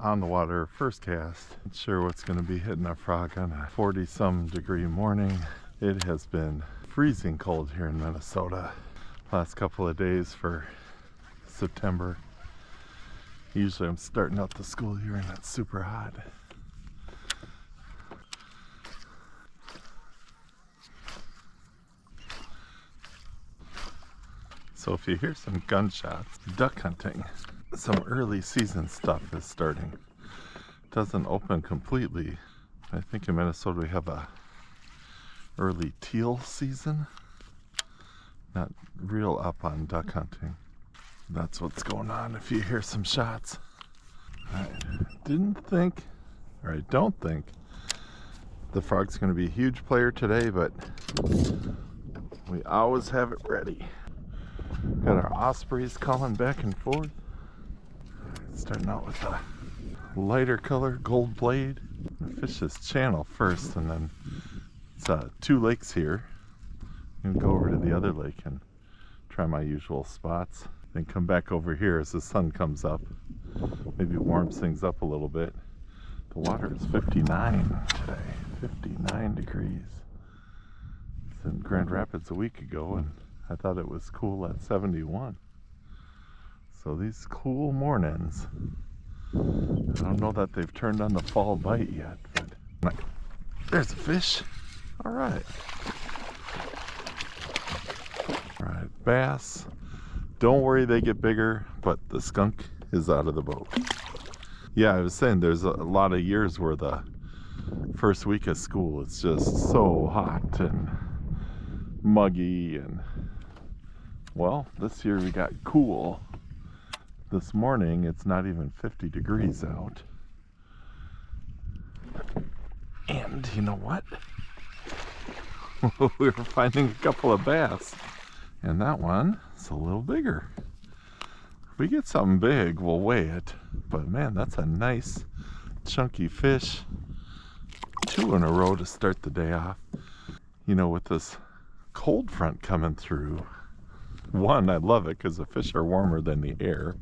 on the water, first cast. Not sure what's going to be hitting our frog on a 40-some degree morning. It has been freezing cold here in Minnesota last couple of days for September. Usually I'm starting out the school year and it's super hot. So if you hear some gunshots, duck hunting, some early season stuff is starting. It doesn't open completely. I think in Minnesota we have a early teal season. Not real up on duck hunting. That's what's going on if you hear some shots. I didn't think, or I don't think, the frog's going to be a huge player today, but we always have it ready. Got our ospreys calling back and forth. Starting out with a lighter color gold blade. I fish this channel first, and then it's 2 lakes here. I'm gonna go over to the other lake and try my usual spots. Then come back over here as the sun comes up. Maybe warms things up a little bit. The water is 59 today. 59 degrees. It's in Grand Rapids a week ago, and I thought it was cool at 71. So these cool mornings, I don't know that they've turned on the fall bite yet, but there's a fish. All right. All right, bass. Don't worry, they get bigger, but the skunk is out of the boat. Yeah, I was saying there's a lot of years where the first week of school, it's just so hot and muggy, and well, this year we got cool. This morning it's not even 50 degrees out. And you know what? We were finding a couple of bass, and that one is a little bigger. If we get something big, we'll weigh it, but man, that's a nice chunky fish. 2 in a row to start the day off. You know, with this cold front coming through, one, I love it because the fish are warmer than the air,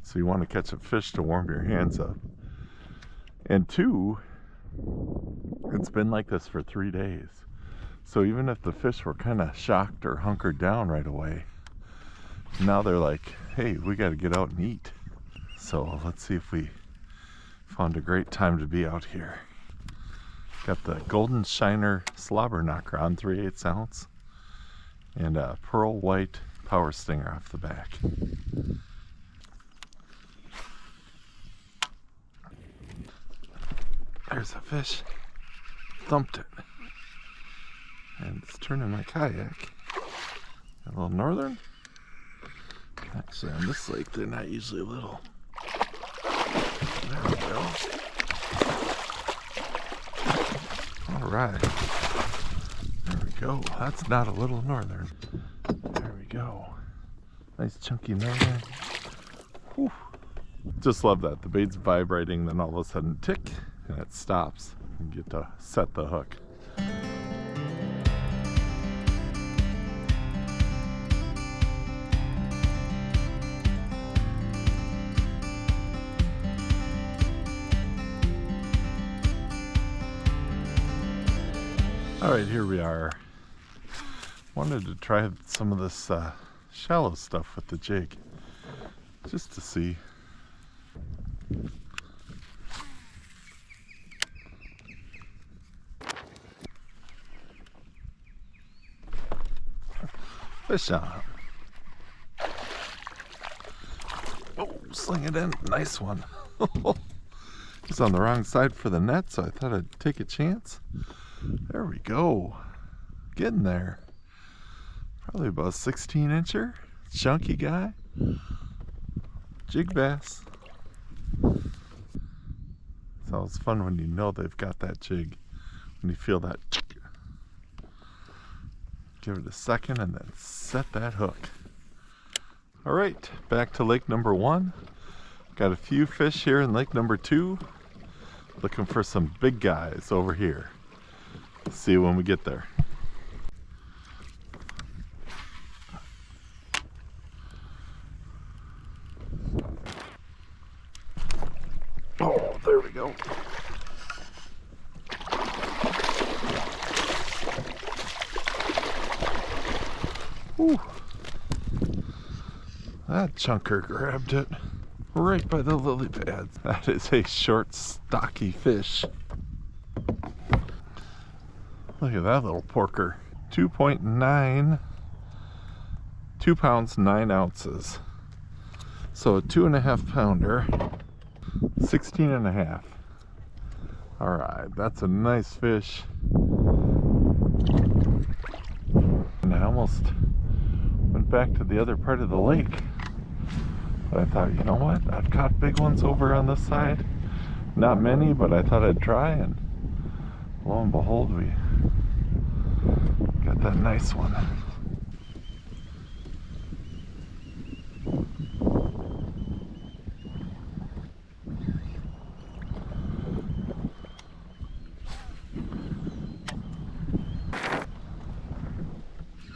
so you want to catch a fish to warm your hands up. And 2, it's been like this for 3 days, so even if the fish were kind of shocked or hunkered down right away, now they're like, hey, we got to get out and eat. So let's see if we found a great time to be out here. Got the Golden Shiner Slobber Knocker on 3/8 ounce and a pearl white power stinger off the back. There's a fish. Thumped it. And it's turning my kayak. A little northern. Actually, on this lake, they're not usually little. There we go. All right. There we go. That's not a little northern. There we go. Nice chunky northern. Whew. Just love that. The bait's vibrating, then all of a sudden tick, and it stops. You get to set the hook. All right, here we are. Wanted to try some of this shallow stuff with the jig, just to see. Fish on. Oh, sling it in. Nice one. It's on the wrong side for the net, so I thought I'd take a chance. There we go. Getting there. Probably about a 16-incher. Chunky guy. Jig bass. It's always fun when you know they've got that jig. When you feel that. Give it a second and then set that hook. All right, back to lake number 1. Got a few fish here in lake number 2. Looking for some big guys over here. See you when we get there. Oh, go. Whew. That chunker grabbed it right by the lily pads. That is a short, stocky fish. Look at that little porker. 2.9, 2 pounds, 9 ounces. So a 2.5 pounder, 16.5. All right, that's a nice fish. And I almost went back to the other part of the lake. But I thought, you know what? I've caught big ones over on this side. Not many, but I thought I'd try, and lo and behold, we got that nice one.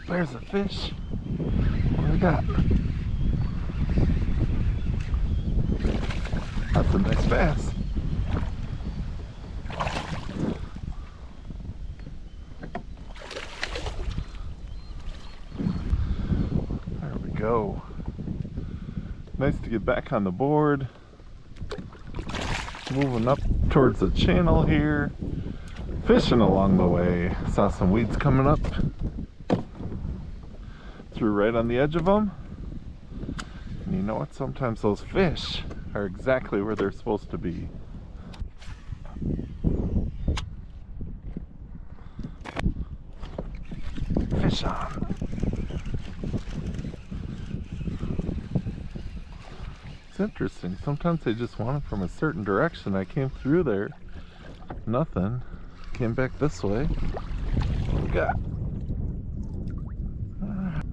There's a fish. What do we got? That's a nice bass. There we go. Nice to get back on the board. Moving up towards the channel here. Fishing along the way. Saw some weeds coming up. Threw right on the edge of them. And you know what? Sometimes those fish are exactly where they're supposed to be. Fish on. It's interesting. Sometimes they just want it from a certain direction. I came through there. Nothing. Came back this way. What we got?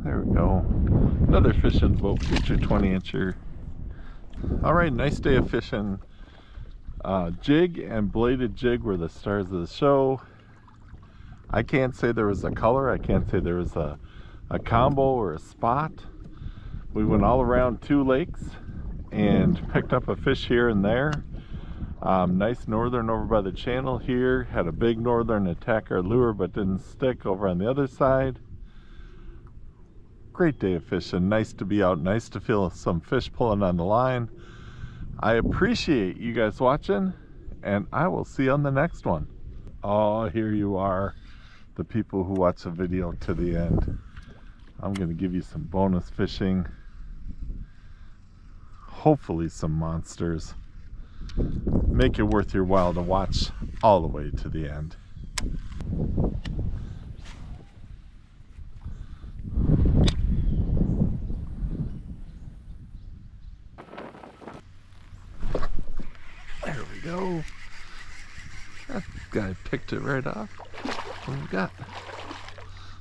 There we go. Another fishing boat, future 20-incher. Alright, nice day of fishing. Jig and bladed jig were the stars of the show. I can't say there was a color. I can't say there was a combo or a spot. We went all around 2 lakes and picked up a fish here and there. Nice northern over by the channel here. Had a big northern attack our lure but didn't stick over on the other side. Great day of fishing. Nice to be out. Nice to feel some fish pulling on the line. I appreciate you guys watching, and I will see you on the next one. Oh, here you are, the people who watch the video to the end. I'm going to give you some bonus fishing. Hopefully some monsters. Make it worth your while to watch all the way to the end. There we go. That guy picked it right off. What do we got?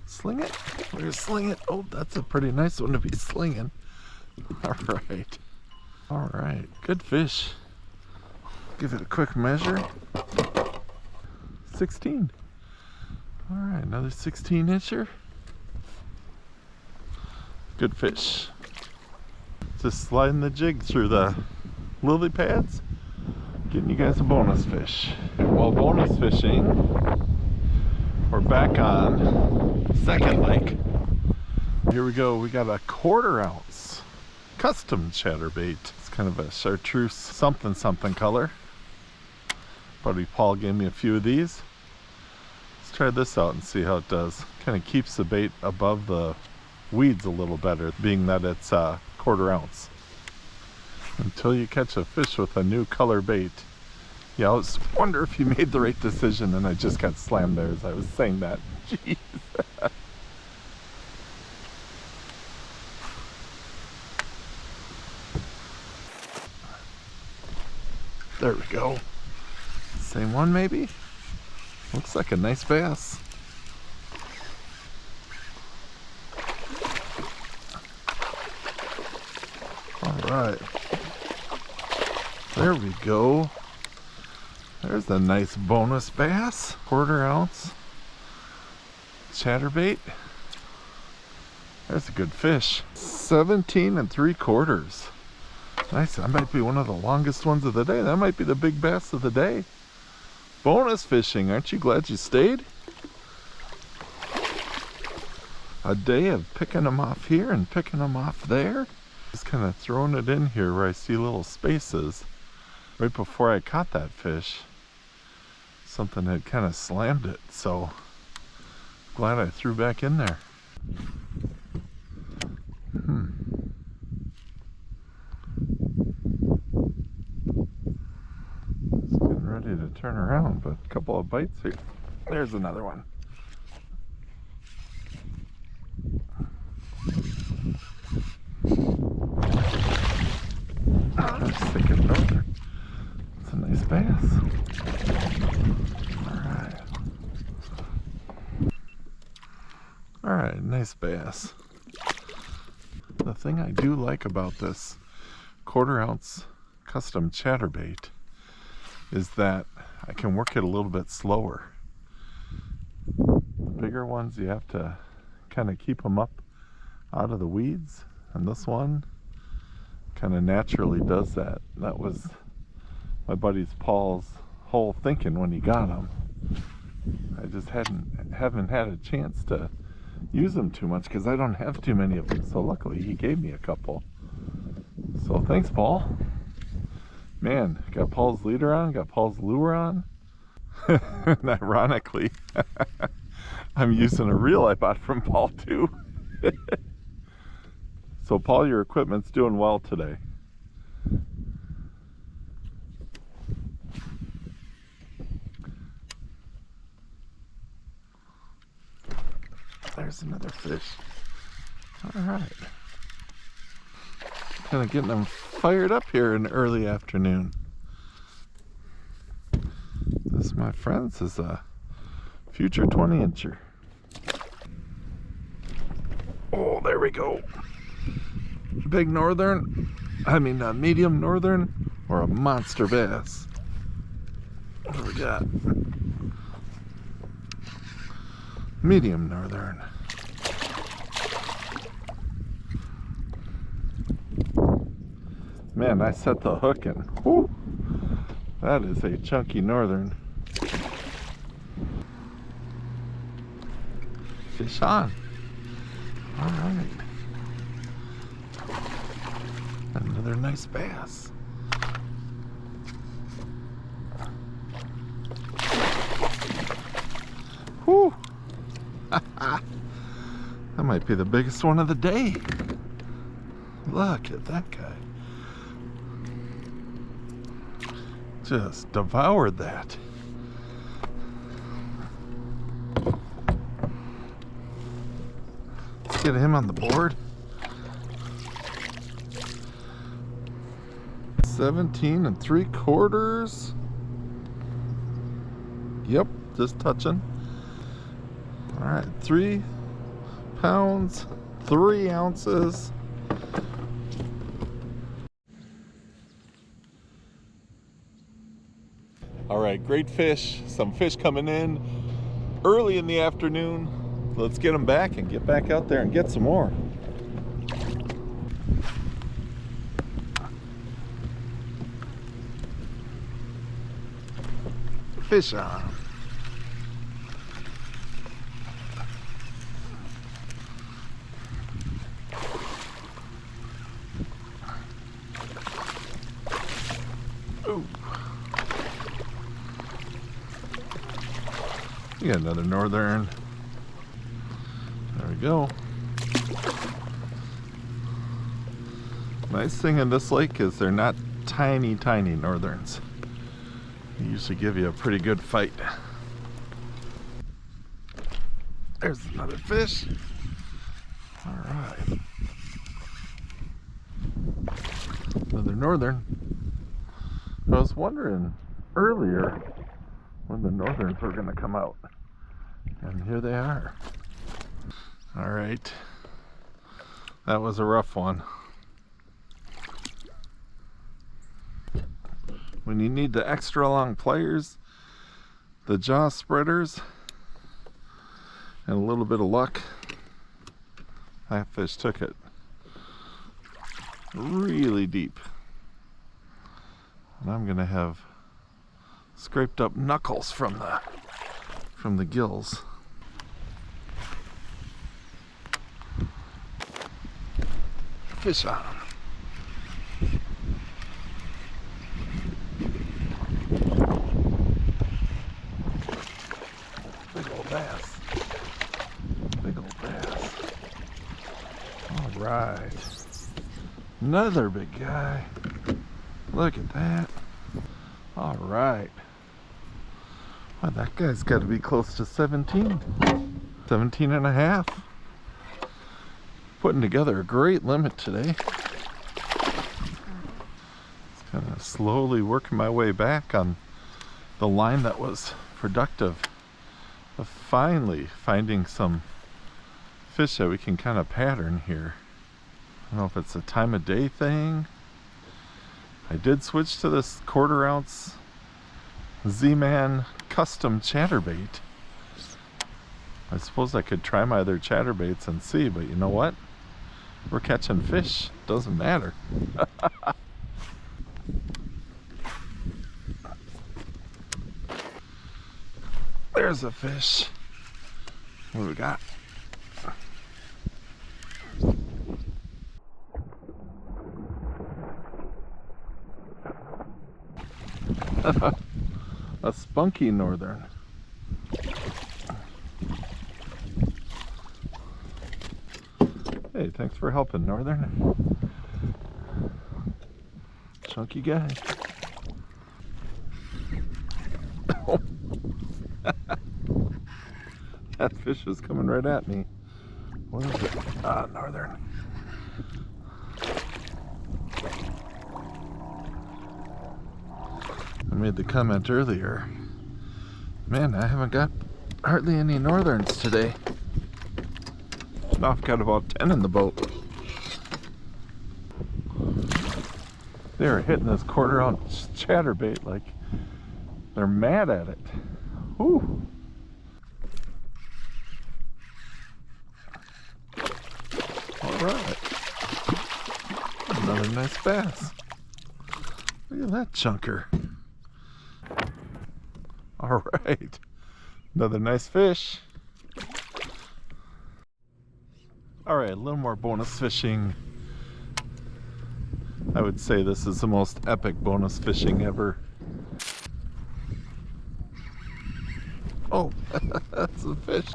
Sling it? We're gonna sling it. Oh, that's a pretty nice one to be slinging. All right. All right. Good fish. Give it a quick measure. 16. All right, another 16-incher. Good fish. Just sliding the jig through the lily pads. Getting you guys a bonus fish. While bonus fishing, we're back on second lake. Here we go. We got a 1/4 ounce custom chatterbait. It's kind of a chartreuse something color. Buddy Paul gave me a few of these. Let's try this out and see how it does. Kind of keeps the bait above the weeds a little better, being that it's a 1/4 ounce. Until you catch a fish with a new color bait. Yeah, I was wonder if you made the right decision, and I just got slammed there as I was saying that. Jeez. There we go. Same one maybe? Looks like a nice bass. All right. There we go. There's a nice bonus bass. 1/4 ounce chatterbait. There's a good fish. 17 3/4. Nice, that might be one of the longest ones of the day. That might be the big bass of the day. Bonus fishing, aren't you glad you stayed? A day of picking them off here and picking them off there. Just kind of throwing it in here where I see little spaces. Right before I caught that fish, something had kind of slammed it, so glad I threw back in there. It's getting ready to turn around, but a couple of bites here. There's another one. Stick it over. It's a nice bass. Alright, nice bass. The thing I do like about this 1/4 ounce custom chatterbait is that I can work it a little bit slower. The bigger ones, you have to kind of keep them up out of the weeds, and this one kind of naturally does that. That was my buddy Paul's whole thinking when he got them. I just haven't had a chance to use them too much because I don't have too many of them, so luckily he gave me a couple. So thanks, Paul. Man, got Paul's leader on, got Paul's lure on. And ironically, I'm using a reel I bought from Paul too. So Paul, your equipment's doing well today. There's another fish. All right. Kind of getting them fired up here in the early afternoon. This, my friends, is a future 20-incher. Oh, there we go. Big northern, medium northern, or a monster bass. What do we got? Medium northern. Man, I set the hook and whoo, that is a chunky northern. Fish on. All right. Another nice bass. Whew. That might be the biggest one of the day. Look at that guy. Just devoured that. Let's get him on the board. 17 3/4. Yep, just touching. All right, 3 pounds, 3 ounces. All right, great fish. Some fish coming in early in the afternoon. Let's get them back and get back out there and get some more. Fish on. Ooh. We got another northern. There we go. Nice thing in this lake is they're not tiny northerns. They usually give you a pretty good fight. There's another fish. All right. Another northern. I was wondering earlier when the northerns were going to come out. And here they are. All right. That was a rough one. When you need the extra long pliers, the jaw spreaders, and a little bit of luck, that fish took it really deep. And I'm gonna have scraped up knuckles from the gills. Fish on. Big old bass. Big old bass. All right. Another big guy. Look at that. All right. Wow, that guy's got to be close to 17. 17 and a half. Putting together a great limit today. Just kind of slowly working my way back on the line that was productive. Of finally finding some fish that we can kind of pattern here. I don't know if it's a time of day thing. I did switch to this 1/4 ounce Z-Man custom chatterbait. I suppose I could try my other chatterbaits and see, but you know what? We're catching fish. Doesn't matter. There's a fish. What do we got? A spunky northern. Hey, thanks for helping, northern. Chunky guy. That fish is coming right at me. What is it? Ah, northern. I made the comment earlier. Man, I haven't got hardly any northerns today. Now I've got about 10 in the boat. They're hitting this 1/4 ounce chatterbait like they're mad at it. Whew. Alright. Another nice bass. Look at that chunker. Alright. Another nice fish. Alright, a little more bonus fishing. I would say this is the most epic bonus fishing ever. Oh, that's a fish.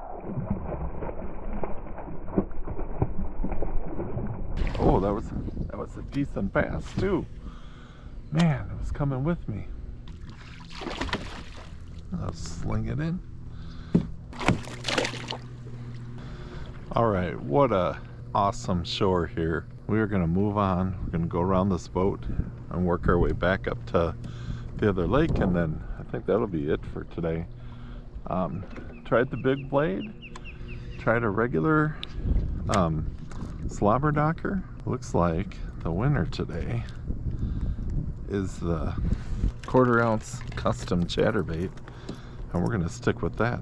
Oh, that was a decent bass too. Man, it was coming with me. I'll sling it in. Alright, what a awesome shore here. We are going to move on. We're going to go around this boat and work our way back up to the other lake, and then I think that'll be it for today. Tried the big blade, tried a regular slobber knocker. Looks like the winner today is the 1/4 ounce custom chatterbait, and we're going to stick with that.